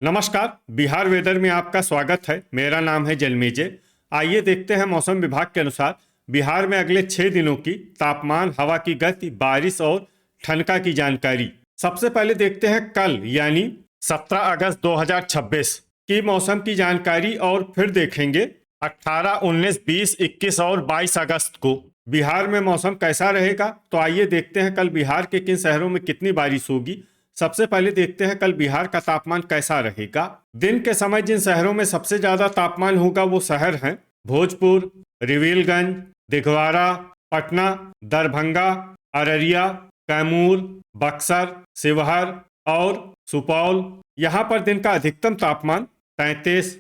नमस्कार। बिहार वेदर में आपका स्वागत है। मेरा नाम है जलमेजे। आइए देखते हैं मौसम विभाग के अनुसार बिहार में अगले 6 दिनों की तापमान, हवा की गति, बारिश और ठनका की जानकारी। सबसे पहले देखते हैं कल यानी 17 अगस्त 2026 की मौसम की जानकारी और फिर देखेंगे 18, 19, 20, 21 और 22 अगस्त को बिहार में मौसम कैसा रहेगा। तो आइए देखते हैं कल बिहार के किन शहरों में कितनी बारिश होगी। सबसे पहले देखते हैं कल बिहार का तापमान कैसा रहेगा। दिन के समय जिन शहरों में सबसे ज्यादा तापमान होगा वो शहर हैं भोजपुर, रिविलगंज, दिघवारा, पटना, दरभंगा, अररिया, कैमूर, बक्सर, शिवहर और सुपौल। यहाँ पर दिन का अधिकतम तापमान 33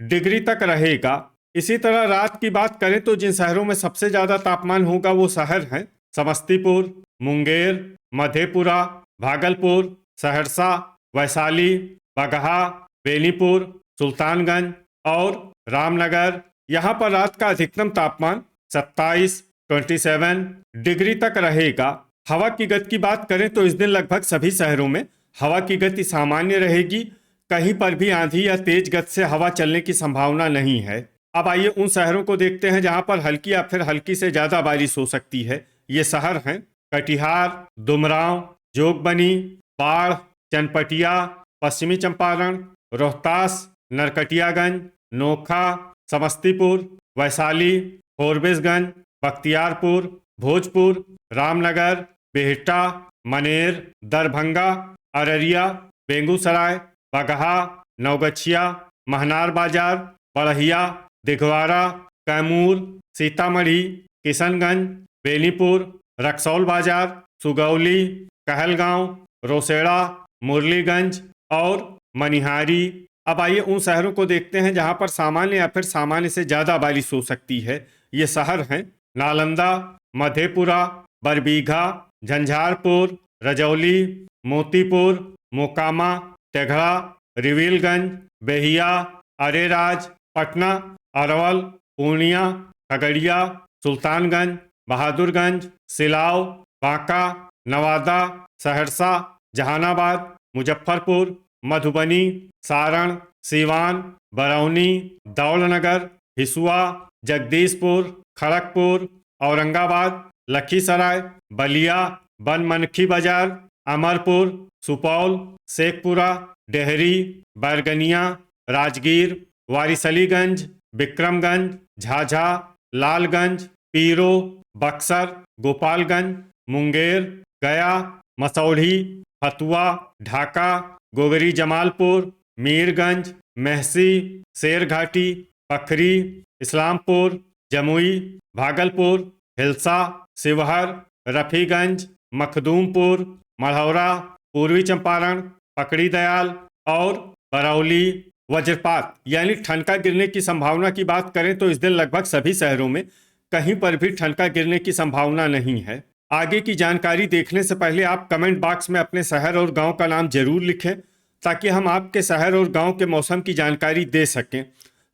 डिग्री तक रहेगा। इसी तरह रात की बात करें तो जिन शहरों में सबसे ज्यादा तापमान होगा वो शहर हैं समस्तीपुर, मुंगेर, मधेपुरा, भागलपुर, सहरसा, वैशाली, बगहा, बेनीपुर, सुल्तानगंज और रामनगर। यहाँ पर रात का अधिकतम तापमान 27 डिग्री तक रहेगा। हवा की गति की बात करें तो इस दिन लगभग सभी शहरों में हवा की गति सामान्य रहेगी। कहीं पर भी आंधी या तेज गति से हवा चलने की संभावना नहीं है। अब आइए उन शहरों को देखते हैं जहां पर हल्की या फिर हल्की से ज्यादा बारिश हो सकती है। ये शहर हैं कटिहार, डुमरांव, जोगबनी, बाढ़, चनपटिया, पश्चिमी चंपारण, रोहतास, नरकटियागंज, नोखा, समस्तीपुर, वैशाली, फॉरबिसगंज, बख्तियारपुर, भोजपुर, रामनगर, बिहटा, मनेर, दरभंगा, अररिया, बेगूसराय, बगहा, नवगछिया, महनार बाजार, बड़हिया, दिघवारा, कैमूर, सीतामढ़ी, किशनगंज, बेनीपुर, रक्सौल बाजार, सुगौली, कहलगांव, रोसेड़ा, मुरलीगंज और मनिहारी। अब आइए उन शहरों को देखते हैं जहां पर सामान्य या फिर सामान्य से ज्यादा बारिश हो सकती है। ये शहर हैं नालंदा, मधेपुरा, बरबीघा, झंझारपुर, रजौली, मोतीपुर, मोकामा, तेघड़ा, रिविलगंज, बेहिया, अरेराज, पटना, अरवल, पूर्णिया, खगड़िया, सुल्तानगंज, बहादुरगंज, सिलाव, बांका, नवादा, सहरसा, जहानाबाद, मुजफ्फरपुर, मधुबनी, सारण, सीवान, बरौनी, दौलनगर, हिसुआ, जगदीशपुर, खड़गपुर, औरंगाबाद, लखीसराय, बलिया, बनमनखी बाजार, अमरपुर, सुपौल, शेखपुरा, डेहरी, बैरगनिया, राजगीर, वारिसलीगंज, विक्रमगंज, झाझा, लालगंज, पीरो, बक्सर, गोपालगंज, मुंगेर, गया, मसौढ़ी, फतुआ, ढाका, गोगरी जमालपुर, मीरगंज, महसी, शेरघाटी, पखरी, इस्लामपुर, जमुई, भागलपुर, हिलसा, शिवहर, रफीगंज, मखदूमपुर, मढ़ौरा, पूर्वी चंपारण, पकड़ी दयाल और बरौली। वज्रपात यानी ठनका गिरने की संभावना की बात करें तो इस दिन लगभग सभी शहरों में कहीं पर भी ठनका गिरने की संभावना नहीं है। आगे की जानकारी देखने से पहले आप कमेंट बॉक्स में अपने शहर और गांव का नाम जरूर लिखें ताकि हम आपके शहर और गांव के मौसम की जानकारी दे सकें।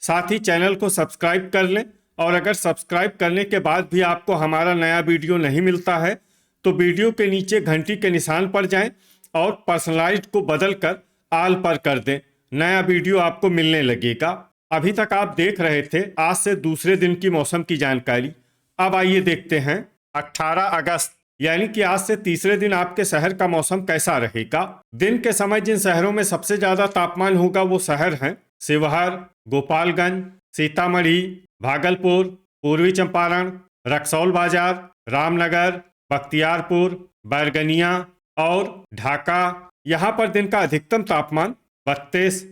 साथ ही चैनल को सब्सक्राइब कर लें और अगर सब्सक्राइब करने के बाद भी आपको हमारा नया वीडियो नहीं मिलता है तो वीडियो के नीचे घंटी के निशान पर जाएं और पर्सनलाइज्ड को बदलकर आल पर कर दें। नया वीडियो आपको मिलने लगेगा। अभी तक आप देख रहे थे आज से दूसरे दिन की मौसम की जानकारी। अब आइए देखते हैं 18 अगस्त यानी कि आज से तीसरे दिन आपके शहर का मौसम कैसा रहेगा। दिन के समय जिन शहरों में सबसे ज्यादा तापमान होगा वो शहर हैं शिवहर, गोपालगंज, सीतामढ़ी, भागलपुर, पूर्वी चंपारण, रक्सौल बाजार, रामनगर, बख्तियारपुर, बैरगनिया और ढाका। यहाँ पर दिन का अधिकतम तापमान 32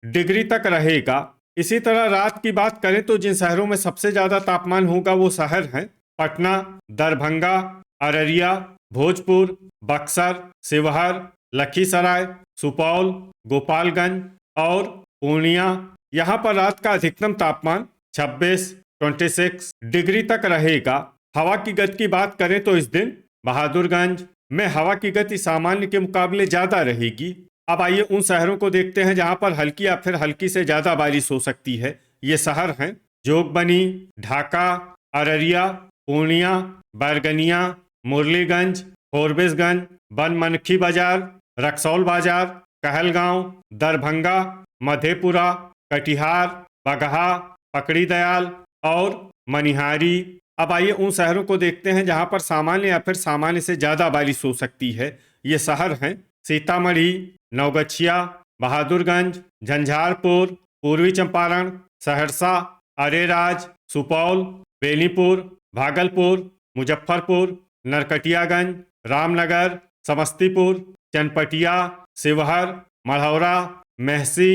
डिग्री तक रहेगा। इसी तरह रात की बात करें तो जिन शहरों में सबसे ज्यादा तापमान होगा वो शहर हैं पटना, दरभंगा, अररिया, भोजपुर, बक्सर, शिवहर, लखीसराय, सुपौल, गोपालगंज और पूर्णिया। यहाँ पर रात का अधिकतम तापमान 26 डिग्री तक रहेगा। हवा की गति की बात करें तो इस दिन बहादुरगंज में हवा की गति सामान्य के मुकाबले ज्यादा रहेगी। अब आइए उन शहरों को देखते हैं जहां पर हल्की या फिर हल्की से ज्यादा बारिश हो सकती है। ये शहर हैं जोगबनी, ढाका, अररिया, पूर्णिया, बैरगनिया, मुरलीगंज, फॉरबिसगंज, बनमनखी बाजार, रक्सौल बाजार, कहलगांव, दरभंगा, मधेपुरा, कटिहार, बगहा, पकड़ी दयाल और मनिहारी। अब आइए उन शहरों को देखते हैं जहां पर सामान्य या फिर सामान्य से ज़्यादा बारिश हो सकती है। ये शहर हैं सीतामढ़ी, नवगछिया, बहादुरगंज, झंझारपुर, पूर्वी चंपारण, सहरसा, अरेराज, सुपौल, बेनीपुर, भागलपुर, मुजफ्फरपुर, नरकटियागंज, रामनगर, समस्तीपुर, चनपटिया, शिवहर, मढ़ौरा, मेहसी,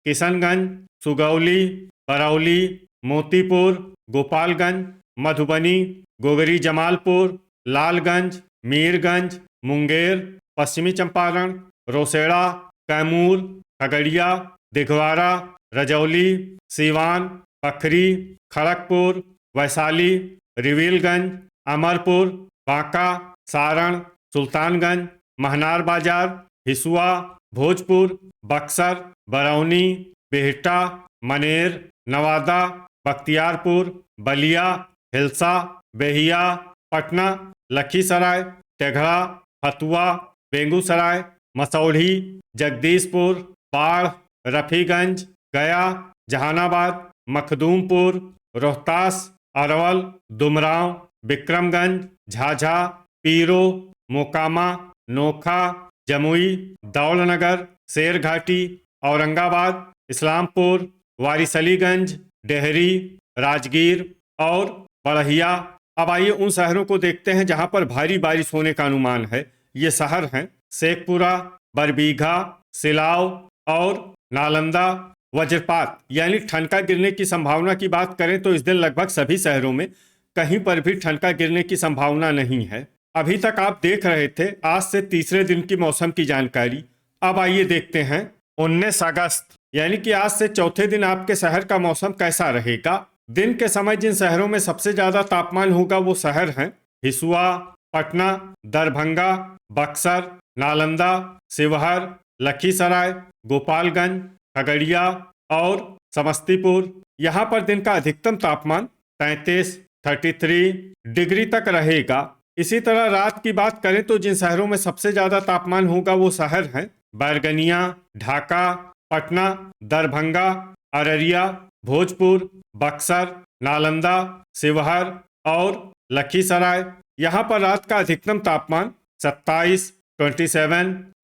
किशनगंज, सुगौली, बरौली, मोतीपुर, गोपालगंज, मधुबनी, गोगरी जमालपुर, लालगंज, मीरगंज, मुंगेर, पश्चिमी चंपारण, रोसड़ा, कैमूर, खगड़िया, दिघवारा, रजौली, सीवान, पखरी, खड़गपुर, वैशाली, रिविलगंज, अमरपुर, बांका, सारण, सुल्तानगंज, महनार बाजार, हिसुआ, भोजपुर, बक्सर, बरौनी, बिहटा, मनेर, नवादा, बख्तियारपुर, बलिया, हिल्सा, बेहिया, पटना, लखीसराय, तेघड़ा, फतुआ, बेगूसराय, मसौढ़ी, जगदीशपुर, बाढ़, रफीगंज, गया, जहानाबाद, मखदूमपुर, रोहतास, अरवल, दुमराव, विक्रमगंज, झाझा, पीरो, मोकामा, नोखा, जमुई, दौलनगर, शेरघाटी, औरंगाबाद, इस्लामपुर, वारिसलीगंज, डेहरी, राजगीर और बड़हिया। अब आइए उन शहरों को देखते हैं जहां पर भारी बारिश होने का अनुमान है। ये शहर हैं शेखपुरा, बरबीघा, सिलाव और नालंदा। वज्रपात यानी ठनका गिरने की संभावना की बात करें तो इस दिन लगभग सभी शहरों में कहीं पर भी ठनका गिरने की संभावना नहीं है। अभी तक आप देख रहे थे आज से तीसरे दिन की मौसम की जानकारी। अब आइए देखते हैं 19 अगस्त यानी कि आज से चौथे दिन आपके शहर का मौसम कैसा रहेगा। दिन के समय जिन शहरों में सबसे ज्यादा तापमान होगा वो शहर हैं हिसुआ, पटना, दरभंगा, बक्सर, नालंदा, शिवहर, लखीसराय, गोपालगंज, खगड़िया और समस्तीपुर। यहाँ पर दिन का अधिकतम तापमान 33 डिग्री तक रहेगा। इसी तरह रात की बात करें तो जिन शहरों में सबसे ज्यादा तापमान होगा वो शहर हैं बैरगनिया, ढाका, पटना, दरभंगा, अररिया, भोजपुर, बक्सर, नालंदा, शिवहर और लखीसराय। यहाँ पर रात का अधिकतम तापमान 27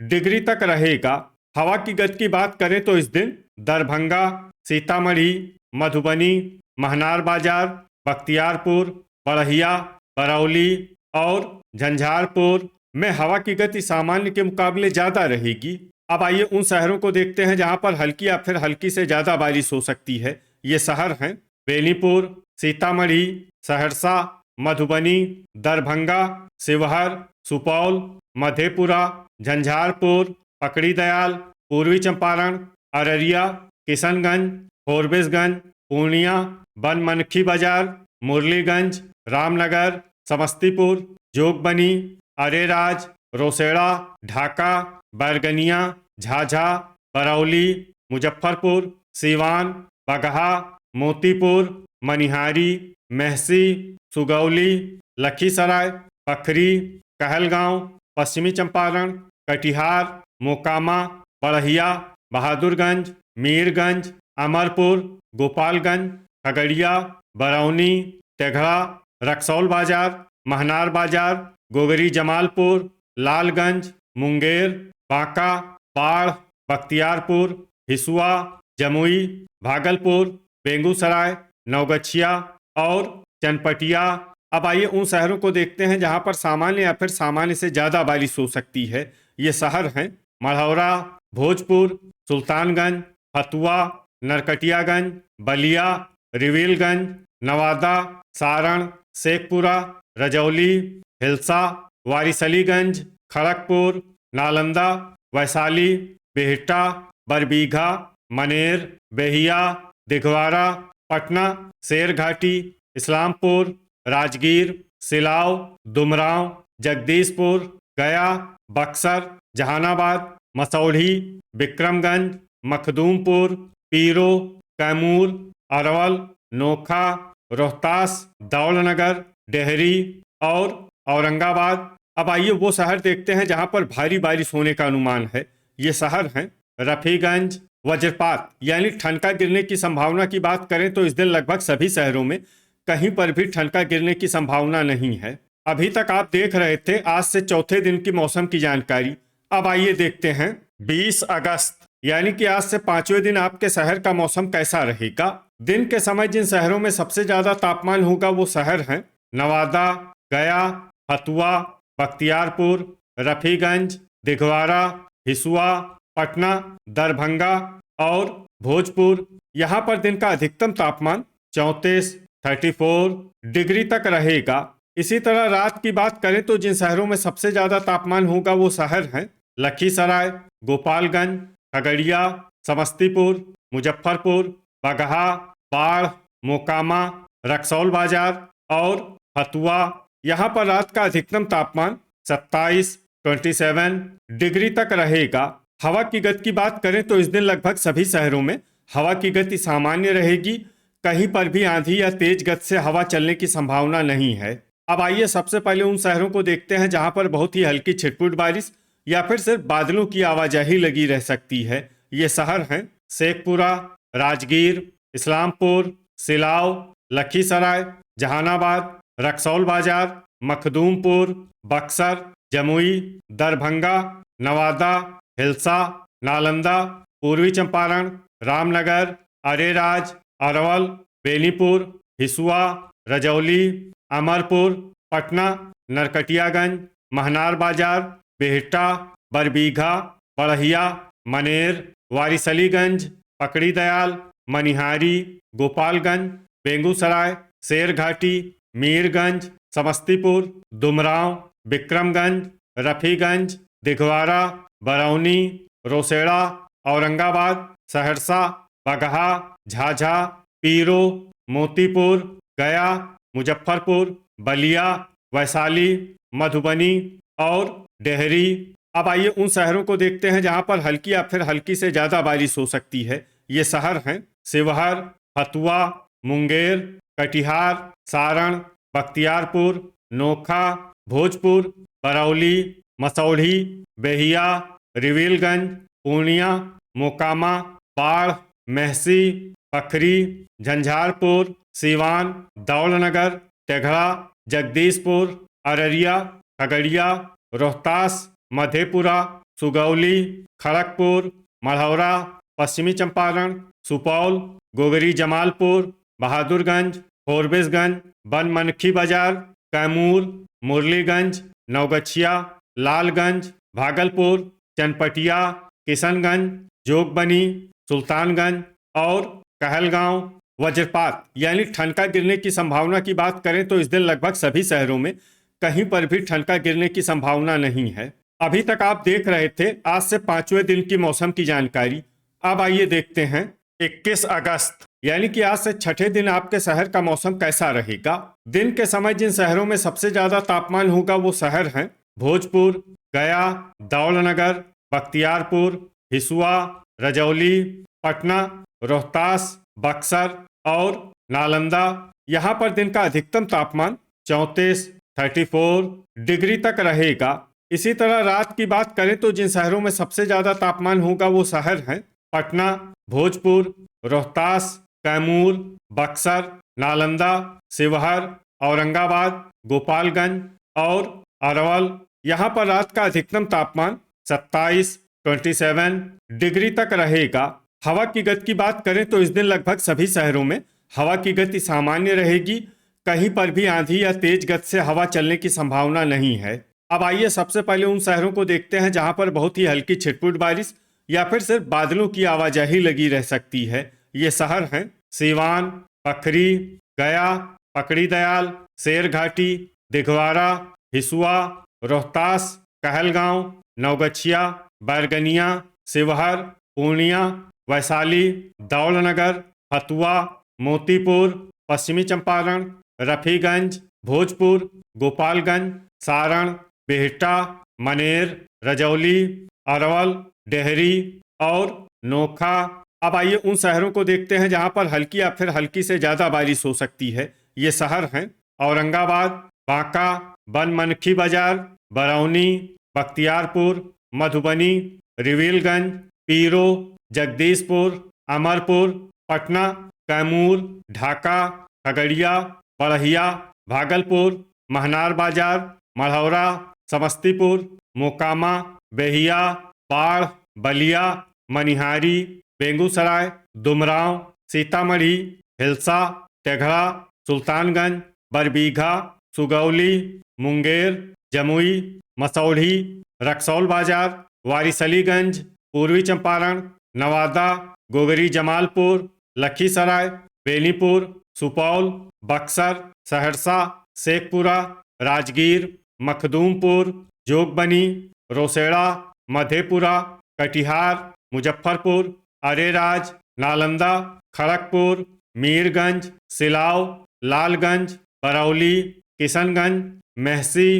डिग्री तक रहेगा। हवा की गति की बात करें तो इस दिन दरभंगा, सीतामढ़ी, मधुबनी, महनार बाजार, बख्तियारपुर, बड़हिया, बरौली और झंझारपुर में हवा की गति सामान्य के मुकाबले ज़्यादा रहेगी। अब आइए उन शहरों को देखते हैं जहां पर हल्की या फिर हल्की से ज़्यादा बारिश हो सकती है। ये शहर हैं बेनीपुर, सीतामढ़ी, सहरसा, मधुबनी, दरभंगा, शिवहर, सुपौल, मधेपुरा, झंझारपुर, पकड़ी दयाल, पूर्वी चंपारण, अररिया, किशनगंज, फोरबिसगंज, पूर्णिया, बनमनखी बाजार, मुरलीगंज, रामनगर, समस्तीपुर, जोगबनी, अरेराज, रोसड़ा, ढाका, बैरगनिया, झाझा, बरौली, मुजफ्फरपुर, सीवान, बगहा, मोतीपुर, मनिहारी, मेहसी, सुगौली, लखीसराय, पखरी, कहलगांव, पश्चिमी चंपारण, कटिहार, मोकामा, बड़हिया, बहादुरगंज, मीरगंज, अमरपुर, गोपालगंज, खगड़िया, बरौनी, तेघड़ा, रक्सौल बाजार, महनार बाजार, गोगरी जमालपुर, लालगंज, मुंगेर, बांका, बाढ़, बख्तियारपुर, हिसुआ, जमुई, भागलपुर, बेगूसराय, नवगछिया और चनपटिया। अब आइए उन शहरों को देखते हैं जहां पर सामान्य या फिर सामान्य से ज़्यादा बारिश हो सकती है। ये शहर हैं मढ़ौरा, भोजपुर, सुल्तानगंज, फतुआ, नरकटियागंज, बलिया, रिविलगंज, नवादा, सारण, शेखपुरा, रजौली, हिल्सा, वारिसलीगंज, खड़गपुर, नालंदा, वैशाली, बिहटा, बरबीघा, मनेर, बेहिया, दिघवारा, पटना, शेरघाटी, इस्लामपुर, राजगीर, सिलाव, दुमराव, जगदीशपुर, गया, बक्सर, जहानाबाद, मसौढ़ी, विक्रमगंज, मखदूमपुर, पीरो, कैमूर, अरवल, नोखा, रोहतास, दौलनगर, डेहरी और औरंगाबाद। अब आइए वो शहर देखते हैं जहां पर भारी बारिश होने का अनुमान है। ये शहर हैं रफीगंज। वज्रपात यानी ठनका गिरने की संभावना की बात करें तो इस दिन लगभग सभी शहरों में कहीं पर भी ठनका गिरने की संभावना नहीं है। अभी तक आप देख रहे थे आज से चौथे दिन की मौसम की जानकारी। अब आइए देखते हैं 20 अगस्त यानी कि आज से पांचवें दिन आपके शहर का मौसम कैसा रहेगा। दिन के समय जिन शहरों में सबसे ज्यादा तापमान होगा वो शहर हैं नवादा, गया, हथुआ, बख्तियारपुर, रफीगंज, दिघवारा, हिसुआ, पटना, दरभंगा और भोजपुर। यहाँ पर दिन का अधिकतम तापमान 34 डिग्री तक रहेगा। इसी तरह रात की बात करें तो जिन शहरों में सबसे ज्यादा तापमान होगा वो शहर हैं लखीसराय, गोपालगंज, खगड़िया, समस्तीपुर, मुजफ्फरपुर, बगहा, बाढ़, मोकामा, रक्सौल बाजार और हथुआ। यहाँ पर रात का अधिकतम तापमान 27 डिग्री तक रहेगा। हवा की गति की बात करें तो इस दिन लगभग सभी शहरों में हवा की गति सामान्य रहेगी। कहीं पर भी आंधी या तेज गति से हवा चलने की संभावना नहीं है। अब आइए सबसे पहले उन शहरों को देखते हैं जहां पर बहुत ही हल्की छिटपुट बारिश या फिर सिर्फ बादलों की आवाजाही लगी रह सकती है। ये शहर हैं शेखपुरा, राजगीर, इस्लामपुर, सिलाव, लखीसराय, जहानाबाद, रक्सौल बाजार, मखदूमपुर, बक्सर, जमुई, दरभंगा, नवादा, हिलसा, नालंदा, पूर्वी चंपारण, रामनगर, अरेराज, अरवल, बेनीपुर, हिसुआ, रजौली, अमरपुर, पटना, नरकटियागंज, महनार बाजार, बेहटा, बरबीघा, बड़हिया, मनेर, वारिसलीगंज, पकड़ी दयाल, मनिहारी, गोपालगंज, बेगूसराय, शेरघाटी, मीरगंज, समस्तीपुर, दुमराव, विक्रमगंज, रफीगंज, दिघवारा, बरौनी, रोसेड़ा, औरंगाबाद, सहरसा, बगहा, झाझा, पीरो, मोतीपुर, गया, मुजफ्फरपुर, बलिया, वैशाली, मधुबनी और डेहरी। अब आइए उन शहरों को देखते हैं जहां पर हल्की या फिर हल्की से ज्यादा बारिश हो सकती है। ये शहर हैं शिवहर, हथुआ, मुंगेर, कटिहार, सारण, बख्तियारपुर, नोखा, भोजपुर, बरौली, मसौढ़ी, बेहिया, रिविलगंज, पूर्णिया, मोकामा, बाढ़, मेहसी, पखरी, झंझारपुर, सीवान, दौलनगर, तेघड़ा, जगदीशपुर, अररिया, खगड़िया, रोहतास, मधेपुरा, सुगौली, खड़गपुर, मढ़ौरा, पश्चिमी चंपारण, सुपौल, गोगरी जमालपुर, बहादुरगंज, फोरबिसगंज, बनमनखी बाजार, कैमूर, मुरलीगंज, नवगछिया, लालगंज, भागलपुर, चनपटिया, किशनगंज, जोगबनी, सुल्तानगंज और कहलगांव। वज्रपात यानी ठनका गिरने की संभावना की बात करें तो इस दिन लगभग सभी शहरों में कहीं पर भी ठनका गिरने की संभावना नहीं है। अभी तक आप देख रहे थे आज से पांचवें दिन की मौसम की जानकारी। अब आइए देखते हैं 21 अगस्त यानी कि आज से छठे दिन आपके शहर का मौसम कैसा रहेगा। दिन के समय जिन शहरों में सबसे ज्यादा तापमान होगा वो शहर हैं भोजपुर, गया, दौलनगर, बख्तियारपुर, हिसुआ, रजौली, पटना, रोहतास, बक्सर और नालंदा। यहाँ पर दिन का अधिकतम तापमान 34 डिग्री तक रहेगा। इसी तरह रात की बात करें तो जिन शहरों में सबसे ज्यादा तापमान होगा वो शहर हैं पटना, भोजपुर, रोहतास, कैमूर, बक्सर, नालंदा, शिवहर, औरंगाबाद, गोपालगंज और अरवल। यहाँ पर रात का अधिकतम तापमान 27 डिग्री तक रहेगा। हवा की गति की बात करें तो इस दिन लगभग सभी शहरों में हवा की गति सामान्य रहेगी। कहीं पर भी आंधी या तेज गति से हवा चलने की संभावना नहीं है। अब आइए सबसे पहले उन शहरों को देखते हैं जहां पर बहुत ही हल्की छिटपुट बारिश या फिर सिर्फ बादलों की आवाजाही लगी रह सकती है। ये शहर हैं सीवान, पखरी, गया, पकड़ी दयाल, शेरघाटी, दिघवारा, हिसुआ, रोहतास, कहलगांव, नवगछिया, बैरगनिया, शिवहर, पूर्णिया, वैशाली, दौलनगर, हथुआ, मोतीपुर, पश्चिमी चंपारण, रफीगंज, भोजपुर, गोपालगंज, सारण, बेहटा, मनेर, रजौली, अरवल, डेहरी और नोखा। अब आइए उन शहरों को देखते हैं जहां पर हल्की या फिर हल्की से ज्यादा बारिश हो सकती है। ये शहर हैं औरंगाबाद, बांका, बनमनखी बाजार, बरौनी, बख्तियारपुर, मधुबनी, रिविलगंज, पीरो, जगदीशपुर, अमरपुर, पटना, कैमूर, ढाका, खगड़िया, बड़हिया, भागलपुर, महनार बाजार, मढ़ौरा, समस्तीपुर, मोकामा, बेहिया, बाढ़, बलिया, मनिहारी, बेगूसराय, दुमराव, सीतामढ़ी, हिलसा, तेघड़ा, सुल्तानगंज, बरबीघा, सुगौली, मुंगेर, जमुई, मसौढ़ी, रक्सौल बाजार, वारिसलीगंज, पूर्वी चंपारण, नवादा, गोगरी जमालपुर, लखीसराय, बेनीपुर, सुपौल, बक्सर, सहरसा, शेखपुरा, राजगीर, मखदूमपुर, जोगबनी, रोसड़ा, मधेपुरा, कटिहार, मुजफ्फरपुर, अरेराज, नालंदा, खड़गपुर, मीरगंज, सिलाव, लालगंज, बरौली, किशनगंज, मेहसी,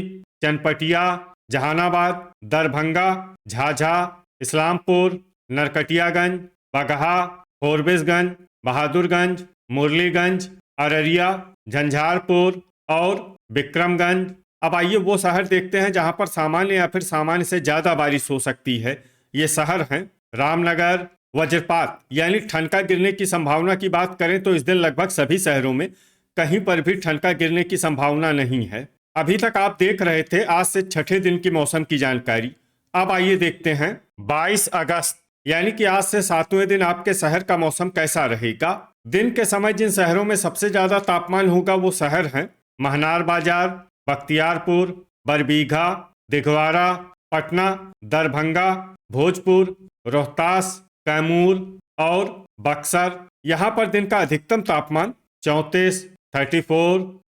चनपटिया, जहानाबाद, दरभंगा, झाझा, इस्लामपुर, नरकटियागंज, बगहा, फोरबिसगंज, बहादुरगंज, मुरलीगंज, अररिया, झंझारपुर और विक्रमगंज। अब आइए वो शहर देखते हैं जहां पर सामान्य या फिर सामान्य से ज़्यादा बारिश हो सकती है। ये शहर हैं रामनगर। वज्रपात यानी ठनका गिरने की संभावना की बात करें तो इस दिन लगभग सभी शहरों में कहीं पर भी ठनका गिरने की संभावना नहीं है। अभी तक आप देख रहे थे आज से छठे दिन की मौसम की जानकारी। अब आइए देखते हैं 22 अगस्त यानी कि आज से 7वें दिन आपके शहर का मौसम कैसा रहेगा। दिन के समय जिन शहरों में सबसे ज्यादा तापमान होगा वो शहर हैं महनार बाजार, बख्तियारपुर, बरबीघा, दिघवारा, पटना, दरभंगा, भोजपुर, रोहतास, कैमूर और बक्सर। यहाँ पर दिन का अधिकतम तापमान 34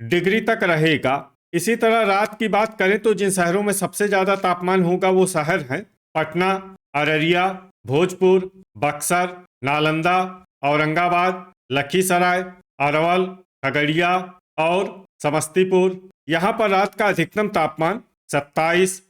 डिग्री तक रहेगा। इसी तरह रात की बात करें तो जिन शहरों में सबसे ज्यादा तापमान होगा वो शहर हैं पटना, अररिया, भोजपुर, बक्सर, नालंदा, औरंगाबाद, लखीसराय, अरवल, खगड़िया और समस्तीपुर। यहाँ पर रात का अधिकतम तापमान 27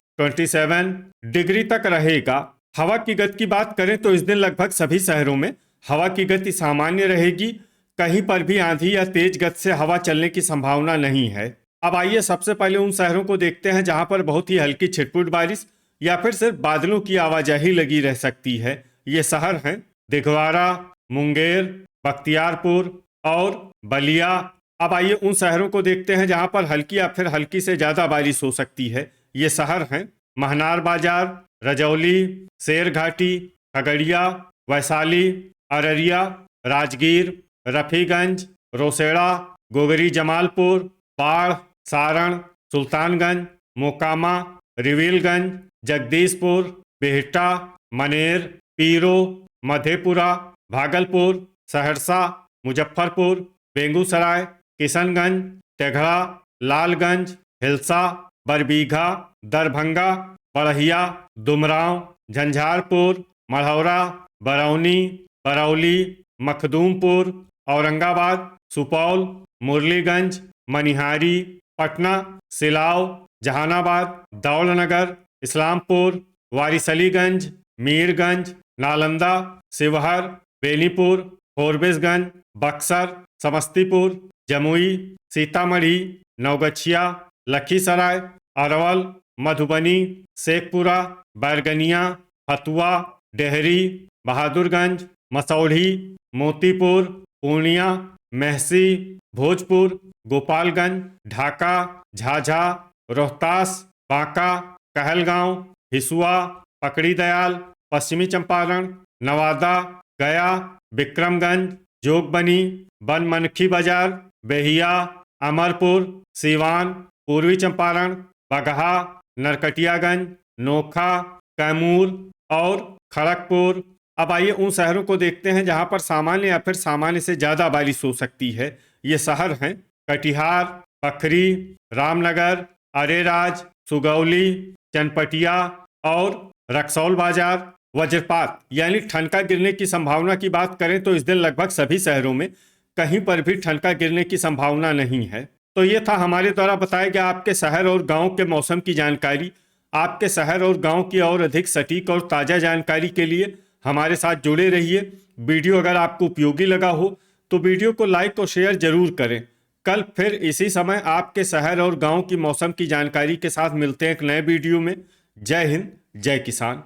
डिग्री तक रहेगा। हवा की गति की बात करें तो इस दिन लगभग सभी शहरों में हवा की गति सामान्य रहेगी। कहीं पर भी आंधी या तेज गति से हवा चलने की संभावना नहीं है। अब आइए सबसे पहले उन शहरों को देखते हैं जहां पर बहुत ही हल्की छिटपुट बारिश या फिर सिर्फ बादलों की आवाजाही लगी रह सकती है। ये शहर हैं दिघवारा, मुंगेर, बख्तियारपुर और बलिया। अब आइए उन शहरों को देखते हैं जहां पर हल्की या फिर हल्की से ज़्यादा बारिश हो सकती है। ये शहर हैं महनार बाजार, रजौली, शेरघाटी, खगड़िया, वैशाली, अररिया, राजगीर, रफीगंज, रोसड़ा, गोगरी जमालपुर, बाढ़, सारण, सुल्तानगंज, मोकामा, रिविलगंज, जगदीशपुर, बिहटा, मनेर, पीरो, मधेपुरा, भागलपुर, सहरसा, मुजफ्फरपुर, बेगूसराय, किशनगंज, तेघड़ा, लालगंज, हिलसा, बरबीघा, दरभंगा, बड़हिया, दुमराव, झंझारपुर, मढ़ौरा, बरौनी, बरौली, मखदूमपुर, औरंगाबाद, सुपौल, मुरलीगंज, मनिहारी, पटना, सिलाव, जहानाबाद, दौलनगर, इस्लामपुर, वारिसलीगंज, मीरगंज, नालंदा, शिवहर, बेनीपुर, फोरबिसगंज, बक्सर, समस्तीपुर, जमुई, सीतामढ़ी, नवगछिया, लखीसराय, अरवल, मधुबनी, शेखपुरा, बैरगनिया, फतुआ, डेहरी, बहादुरगंज, मसौढ़ी, मोतीपुर, पूर्णिया, मेहसी, भोजपुर, गोपालगंज, ढाका, झाझा, रोहतास, बांका, कहलगांव, हिसुआ, पकड़ी दयाल, पश्चिमी चंपारण, नवादा, गया, विक्रमगंज, जोगबनी, बनमनखी बाजार, बेहिया, अमरपुर, सीवान, पूर्वी चंपारण, बगहा, नरकटियागंज, नोखा, कैमूर और खड़गपुर। अब आइए उन शहरों को देखते हैं जहां पर सामान्य या फिर सामान्य से ज़्यादा बारिश हो सकती है। ये शहर हैं कटिहार, पखरी, रामनगर, अरेराज, सुगौली, चनपटिया और रक्सौल बाजार। वज्रपात यानी ठनका गिरने की संभावना की बात करें तो इस दिन लगभग सभी शहरों में कहीं पर भी ठनका गिरने की संभावना नहीं है। तो ये था हमारे द्वारा बताया गया आपके शहर और गांव के मौसम की जानकारी। आपके शहर और गांव की और अधिक सटीक और ताज़ा जानकारी के लिए हमारे साथ जुड़े रहिए। वीडियो अगर आपको उपयोगी लगा हो तो वीडियो को लाइक और शेयर जरूर करें। कल फिर इसी समय आपके शहर और गांव की मौसम की जानकारी के साथ मिलते हैं एक नए वीडियो में। जय हिंद, जय किसान।